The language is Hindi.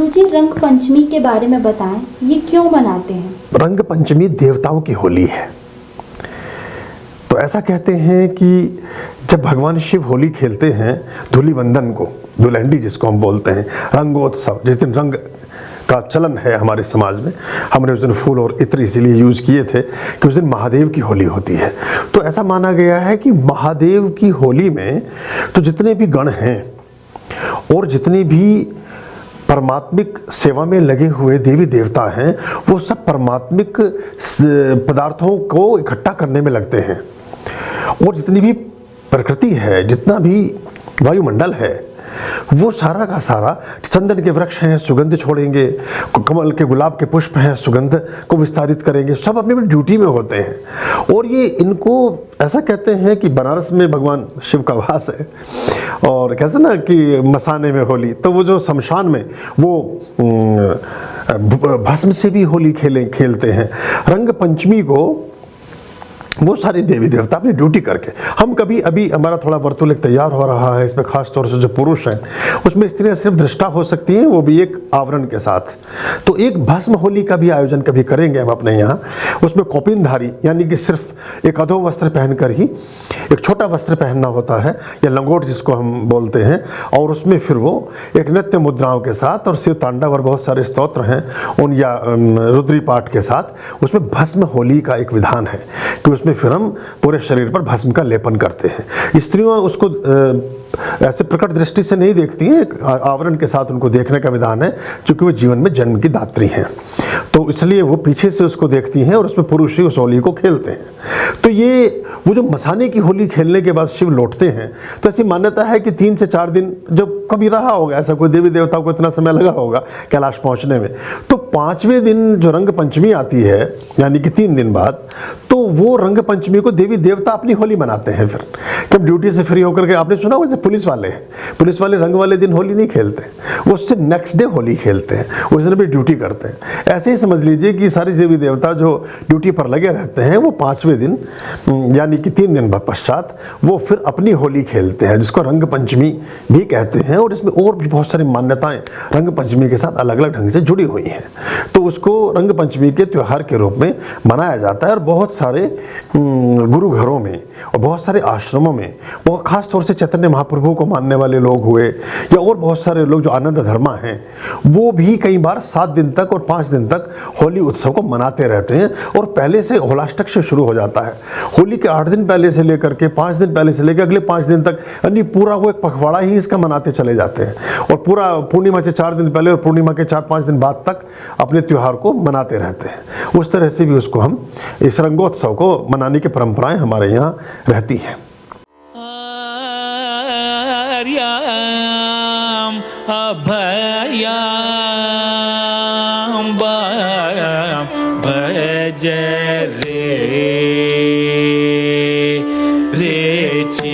गुरुजी, रंग पंचमी के बारे में बताएं, ये क्यों मनाते हैं? रंग पंचमी देवताओं की होली है। तो ऐसा कहते हैं कि जब भगवान शिव होली खेलते हैं, धूलिवंदन को, धुलहंडी जिसको हम बोलते हैं, रंगोत्सव, जिस दिन रंग का चलन है हमारे समाज में, हमने उस दिन फूल और इत्र इसीलिए यूज किए थे कि उस दिन महादेव की होली होती है। तो ऐसा माना गया है कि महादेव की होली में तो जितने भी गण हैं और जितनी भी परमात्मिक सेवा में लगे हुए देवी देवता हैं, वो सब परमात्मिक पदार्थों को इकट्ठा करने में लगते हैं। और जितनी भी प्रकृति है, जितना भी वायुमंडल है, वो सारा का सारा, चंदन के वृक्ष हैं, सुगंध छोड़ेंगे, कमल के, गुलाब के पुष्प हैं, सुगंध को विस्तारित करेंगे, सब अपनी अपनी ड्यूटी में होते हैं। और ये इनको ऐसा कहते हैं कि बनारस में भगवान शिव का वास है, और कहते ना कि मसाने में होली, तो वो जो शमशान में वो भस्म से भी होली खेलते हैं। रंग पंचमी को वो सारे देवी देवता अपनी ड्यूटी करके, हम कभी, अभी हमारा थोड़ा वर्तुल तैयार हो रहा है, इसमें खास तौर से जो पुरुष हैं, उसमें स्त्रियां सिर्फ दृष्टा हो सकती हैं, वो भी एक आवरण के साथ। तो एक भस्म होली का भी आयोजन कभी करेंगे हम अपने यहाँ। उसमें कौपिनधारी, यानी कि सिर्फ एक अधो वस्त्र पहनकर ही एक छोटा वस्त्र पहनना होता है, या लंगोट जिसको हम बोलते हैं, और उसमें फिर वो एक नृत्य मुद्राओं के साथ और शिव तांडव और बहुत सारे स्तोत्र हैं उन, या रुद्री पाठ के साथ, उसमें भस्म होली का एक विधान है कि उसमें फिर हम पूरे शरीर पर भस्म का लेपन करते हैं। स्त्रियां उसको ऐसे प्रकट दृष्टि से नहीं देखती हैं, एक आवरण के साथ उनको देखने का विधान है, क्योंकि वो जीवन में जन्म की दात्री हैं, तो इसलिए वो पीछे से उसको देखती हैं और उसमें पुरुष ही उस होली को खेलते हैं। तो ये वो जो मसाने की होली खेलने के बाद शिव लौटते हैं, तो ऐसी मान्यता है कि 3 से 4 दिन जब कभी रहा होगा, ऐसा कोई देवी देवता को इतना समय लगा होगा कैलाश पहुंचने में, तो 5वें दिन जो रंग पंचमी आती है, यानी कि 3 दिन बाद, तो वो रंग पंचमी को देवी देवता अपनी होली मनाते हैं। फिर जब ड्यूटी से फ्री होकर के, आपने सुना होगा पुलिस वाले हैं, पुलिस वाले रंग वाले दिन होली नहीं खेलते, वो उससे नेक्स्ट डे होली खेलते हैं, उस दिन भी ड्यूटी करते हैं। ऐसे ही समझ लीजिए कि सारे देवी देवता जो ड्यूटी पर लगे रहते हैं, वो 5वें दिन यानी कि 3 दिन पश्चात वो फिर अपनी होली खेलते हैं, जिसको रंग पंचमी भी कहते हैं। और इसमें और भी बहुत सारी मान्यताएं रंग पंचमी के साथ अलग अलग ढंग से जुड़ी हुई हैं, तो उसको रंग पंचमी के त्यौहार के रूप में मनाया जाता है। और बहुत सारे गुरु घरों में और बहुत सारे आश्रमों में, बहुत खास तौर से चैतन्य महाप्रभु को मानने वाले लोग हुए, या और बहुत सारे लोग जो आनंद धर्मा हैं, वो भी कई बार 7 दिन तक और 5 दिन तक होली उत्सव को मनाते रहते हैं। और पहले से होलाष्टक से शुरू हो जाता है, होली के 8 दिन पहले से लेकर के 5 दिन पहले से लेकर अगले 5 दिन तक, यानी पूरा वो एक पखवाड़ा ही इसका मनाते चले जाते हैं। और पूरा पूर्णिमा से 4 दिन पहले और पूर्णिमा के 4-5 दिन बाद तक अपने त्योहार को मनाते रहते हैं। उस तरह से भी उसको हम, इस रंगोत्सव को मनाने की परंपराएं हमारे यहाँ रहती हैं। भज रे रे ची